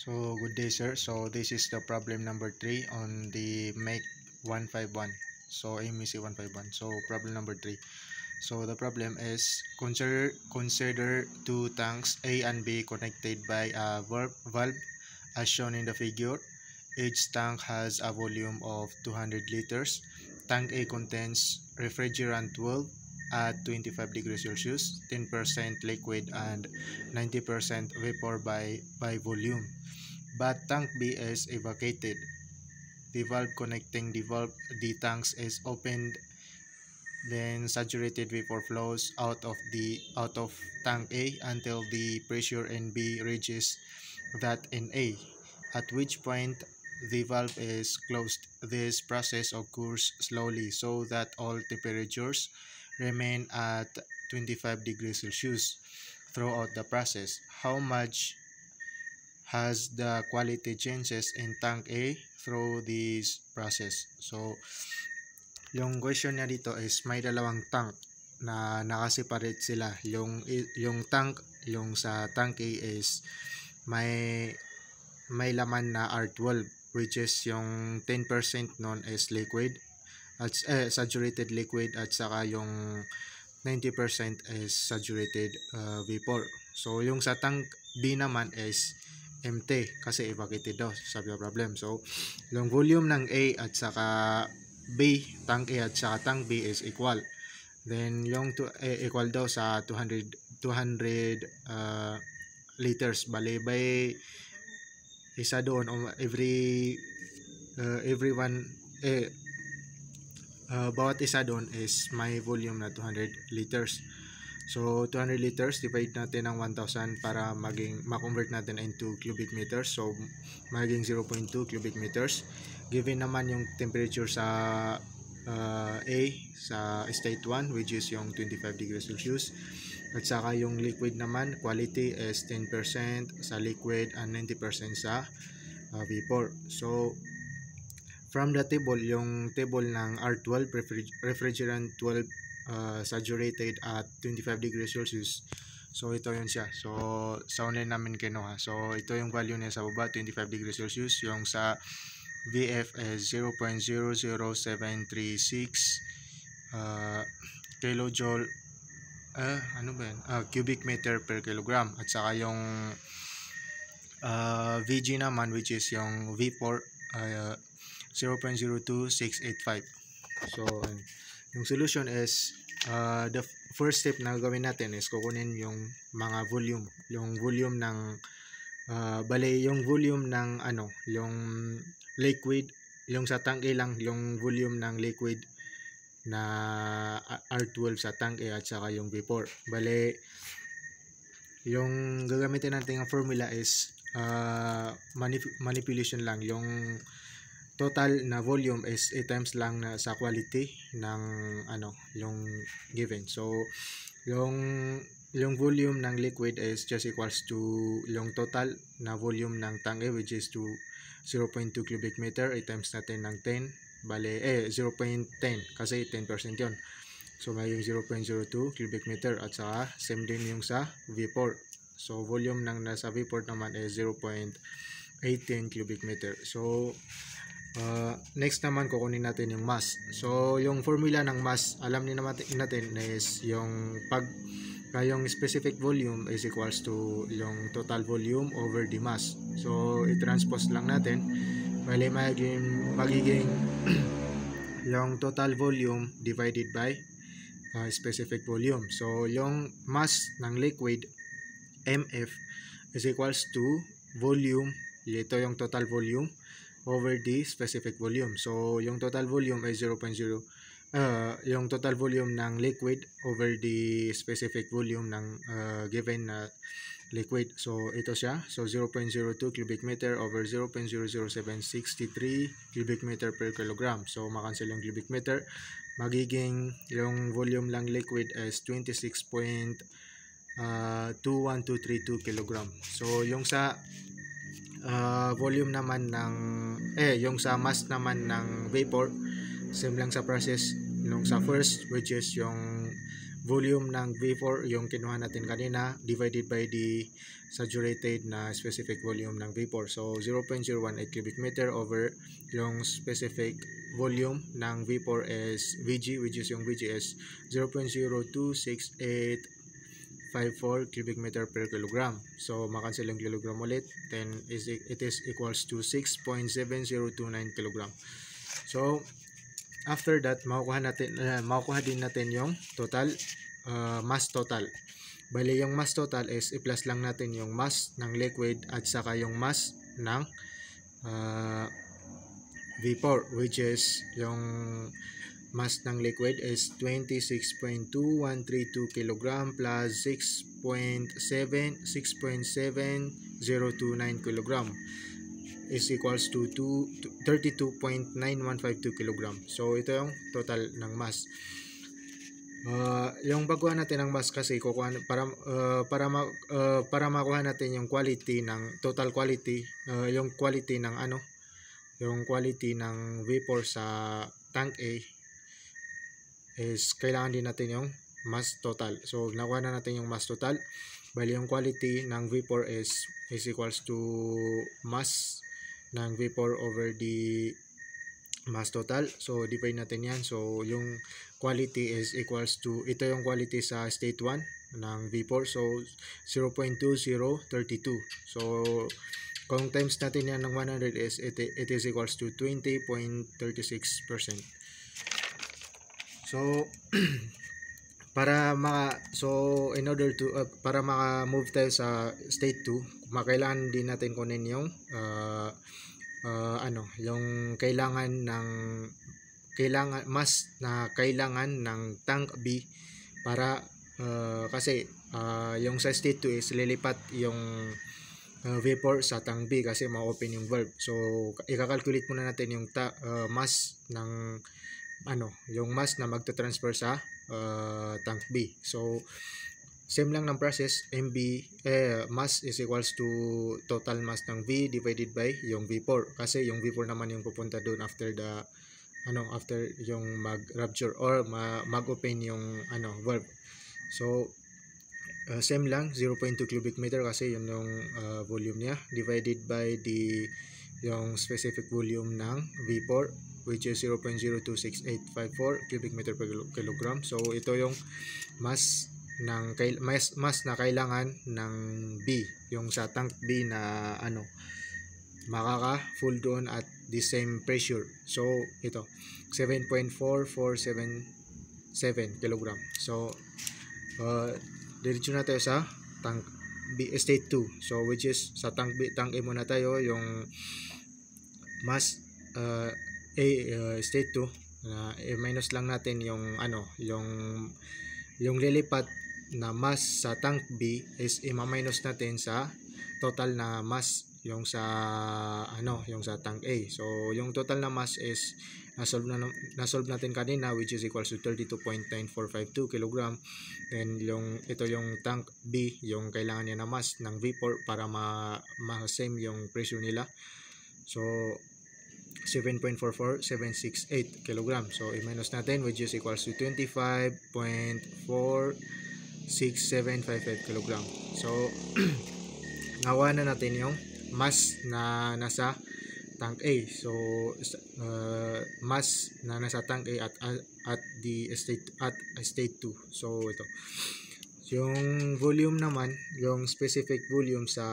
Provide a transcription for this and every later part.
So good day sir. So this is the problem number 3 on the make 151. So MEC 151. So problem number 3. So the problem is consider two tanks A and B connected by a valve as shown in the figure. Each tank has a volume of 200 liters. Tank A contains refrigerant 12 at 25 degrees Celsius, 10% liquid and 90% vapor by volume. But tank B is evacuated. The valve connecting the tanks is opened, then saturated vapor flows out of tank A until the pressure in B reaches that in A, at which point the valve is closed. This process occurs slowly so that all temperatures remain at 25 degrees Celsius throughout the process. How much has the quality changes in tank A through this process? So, yung question niya dito is may dalawang tank na nakaseparate sila. Yung tank, yung sa tank A is may laman na R12, which is yung 10% nun is liquid at saturated liquid, at saka yung 90% is saturated vapor. So yung sa tank B naman is empty kasi evacuated daw sa problem. So yung volume ng A at saka B, tank A at saka tank B is equal. Then yung equal daw sa 200 liters. Bale by isa doon bawat isa doon is may volume na 200 liters. So 200 liters divide natin ng 1000 para ma-convert natin into cubic meters. So maging 0.2 cubic meters. Given naman yung temperature sa A sa state 1, which is yung 25 degrees Celsius. At saka yung liquid naman, quality is 10% sa liquid and 90% sa vapor. So from the table, yung table ng R12, refrigerant 12 saturated at 25 degrees Celsius. So ito yun siya. So sa online namin kinuha. So ito yung value niya sa baba, 25 degrees Celsius. Yung sa VF is 0.00736 kilojoule cubic meter per kilogram. At saka yung VG naman, which is yung vapor, 0.02685. So yung solution is the first step na gawin natin is kukunin yung mga volume, yung volume ng yung volume ng yung liquid, yung sa tank A lang, yung volume ng liquid na R12 sa tank A at saka yung vapor. Bale yung gagamitin natin ng formula is manipulation lang. Yung total na volume is 8 times lang na sa quality ng yung given. So yung volume ng liquid is just equals to yung total na volume ng tank A, which is to 0.2 cubic meter. 8 times natin ng 10, bale 0.10 kasi 10% yon. So may yung 0.02 cubic meter. At saka same din yung sa vapor. So volume ng nasa vapor naman is 0.18 cubic meter. So next naman kukunin natin yung mass. So yung formula ng mass, alam niyo natin is yung yung specific volume is equals to yung total volume over the mass. So i-transpose lang natin. Bale magiging yung total volume divided by specific volume. So yung mass ng liquid, MF, is equals to volume, ito yung total volume, over the specific volume. So yung total volume ay 0.0, yung total volume ng liquid over the specific volume ng given na liquid. So ito siya. So 0.02 cubic meter over 0.00763 cubic meter per kilogram. So makancel yung cubic meter. Magiging yung volume lang liquid is 26.21232 kilogram. So yung sa volume naman ng yung sa mass naman ng vapor, same lang sa process nung sa first, which is yung volume ng vapor yung kinuha natin kanina divided by the saturated na specific volume ng vapor. So 0.018 cubic meter over yung specific volume ng vapor is Vg, which is yung Vg is 0.026854 cubic meter per kilogram. So makancel yung kilogram ulit, then it is equals to 6.7029 kilogram. So after that, makukuha din natin yung total mass total. Bali yung mass total is i-plus lang natin yung mass ng liquid at saka yung mass ng vapor, which is yung mass ng liquid is 26.2132 kg plus 6.7029 kg is equals to 32.9152 kg. So ito yung total ng mass. Yung pagkuha natin ng mass kasi para makuha natin yung quality ng total quality, yung quality ng yung quality ng vapor sa tank A is kailangan din natin yung mass total. So nakuha na natin yung mass total. Bali yung quality ng vapor is equals to mass ng vapor over the mass total. So divide natin yan. So yung quality is equals to, ito yung quality sa state 1 ng vapor. So 0.2032. So kung times natin yan ng 100 is it is equals to 20.36%. So in order to para maka-move tayo sa state 2, kailangan din natin kunin yung yung mass na kailangan ng tank B para kasi yung sa state 2 is lilipat yung vapor sa tank B kasi ma-open yung valve. So i-calculate muna natin yung mass ng yung mass na magta-transfer sa tank B. So same lang ng process, mass is equals to total mass ng V divided by yung vapor, kasi yung vapor naman yung pupunta doon after after yung mag-rupture or mag-open yung valve. So same lang, 0.2 cubic meter kasi yun yung volume niya divided by yung specific volume ng vapor, which is 0.026854 cubic meter per kilogram. So ito yung mass na kailangan ng B, yung sa tank B na makaka-full doon at the same pressure. So ito 7.4477 kilogram. So diretso na tayo sa tank B state 2. So which is sa tank B, tank A muna tayo, yung mass state 2 na minus lang natin yung yung lilipat na mass sa tank B is i-minus natin sa total na mass yung sa yung sa tank A. So yung total na mass is na-solve natin kanina, which is equals to 32.9452 kg. Then ito yung tank B, yung kailangan niya na mass ng vapor para ma-same yung pressure nila. So 7.44768 kg. So i-minus natin, which is equals to 25.46755 kg. So nakuha na natin yung mass na nasa tank A. So mass na nasa tank A at state 2. So ito yung volume naman, yung specific volume sa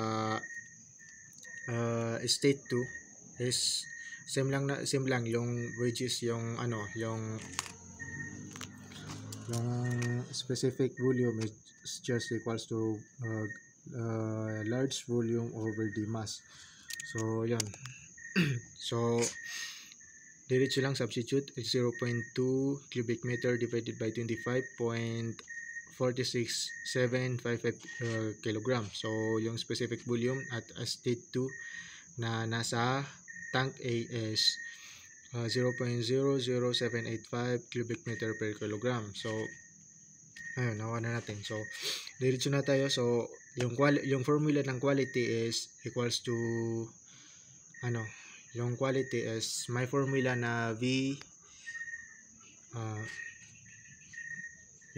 state 2 is same lang yung which is yung yung specific volume is just equals to large volume over the mass. So yan. So diretso lang substitute, 0.2 cubic meter divided by 25.46755 kilogram. So yung specific volume at state 2 na nasa tank A is 0.00785 cubic meter per kilogram. So ayun, nakuha na natin. So diretso na tayo. So yung formula ng quality is equals to yung quality is may formula na V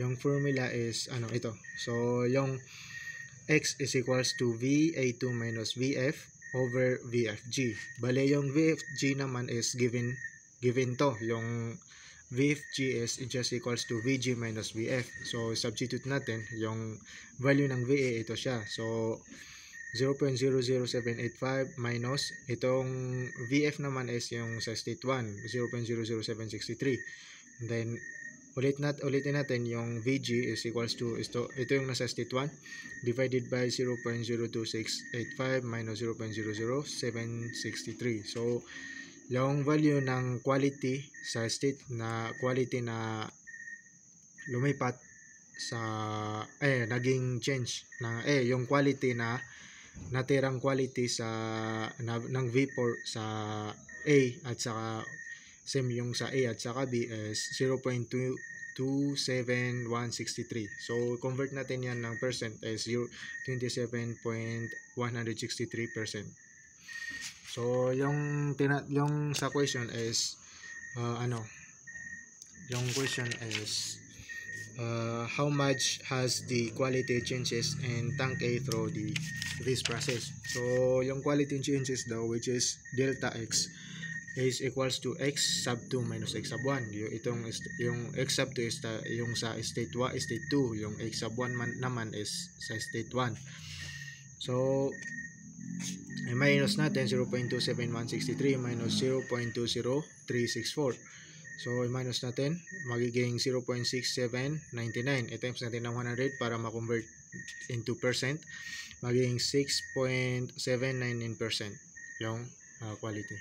Yung formula is ito. So yung x is equals to VA2 minus VF over VFG. Bale yung VFG naman is given to. Yung VFG is just equals to VG minus VF. So substitute natin yung value ng VA, ito siya. So 0.00785 minus itong VF naman is yung sa state 1, 0.00763. And then ulitin natin yung VG is equals to ito yung nasa state 1 divided by 0.02685 minus 0.00763. So yung value ng quality sa state na quality na lumipat sa naging change na yung quality na natirang quality sa ng vapor sa A at saka same yung sa A at saka B is 0.27163. So convert natin yan ng percent is 27.163%. So yung sa question is yung question is how much has the quality changes in tank A through this process. So yung quality changes daw, which is delta x is equals to x sub 2 minus x sub 1. Yung x sub 2 is yung sa state 2, yung x sub 1 naman is sa state 1. So minus natin 0.27163 minus 0.20364. So i-minus natin, magiging 0.6799. I-times natin ng 100 para ma-convert into percent. Magiging 6.799% yung quality.